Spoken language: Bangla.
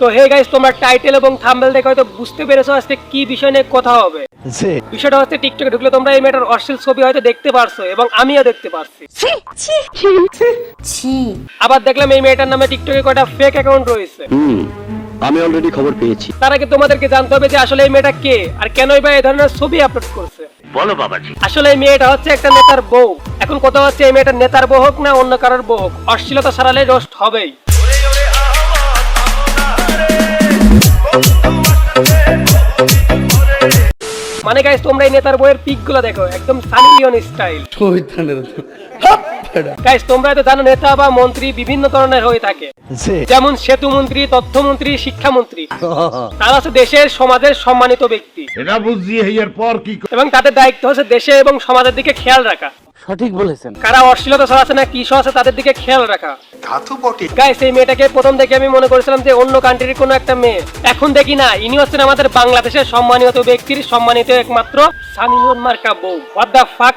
তো হে গাইস, তোমরা টাইটেল এবং থাম্বনেল দেখে হয়তো বুঝতে পেরেছো আজকে কি বিষয় নিয়ে কথা হবে। বিষয়টা হচ্ছে টিকটকে ঢুকলে তোমরা এই মেয়েটার অশ্লীল ছবি হয়তো দেখতে পারছো এবং আমিও দেখতে পারছি। আবার দেখলাম এই মেয়েটার নামে টিকটকে কয়টা ফেক অ্যাকাউন্ট রয়েছে। আমি অলরেডি খবর পেয়েছি। তার আগে তোমাদেরকে জানতে হবে যে আসলে এই মেয়েটা কে আর কেনই বা এই ধরনের ছবি আপলোড করছে। বলো বাবাজি। আসলে এই মেয়েটা হচ্ছে একটা নেতার বউ। এখন কথা হচ্ছে এই মেয়েটা নেতার বউ হোক না অন্য কারোর বউ হোক, অশ্লীলতা ছাড়ালে রোস্ট হবেই। মানে গাইস, তোমরা এই নেতার বইয়ের পিক গুলো দেখো, একদম সানি লিওন স্টাইল। গাইস, তোমরা তো জানো নেতা বা মন্ত্রী বিভিন্ন ধরনের হয়ে থাকে, যেমন সেতু মন্ত্রী, তথ্যমন্ত্রী, শিক্ষামন্ত্রী। তারা হচ্ছে দেশের সমাজের সম্মানিত ব্যক্তি এবং তাদের দায়িত্ব হচ্ছে দেশে এবং সমাজের দিকে খেয়াল রাখা। সঠিক বলেছেন। কারা অশ্লীলতা ছড়াচ্ছে না কি আছে তাদের দিকে খেয়াল রাখা। গাইস, এই মেয়েটাকে প্রথম দেখে আমি মনে করেছিলাম যে অন্য কান্ট্রির কোনো একটা মেয়ে। এখন দেখি না, ইনি হচ্ছেন আমাদের বাংলাদেশের সম্মানিত ব্যক্তির সম্মানিত একমাত্র সানি লিওন মার্কা বউ। What the fuck.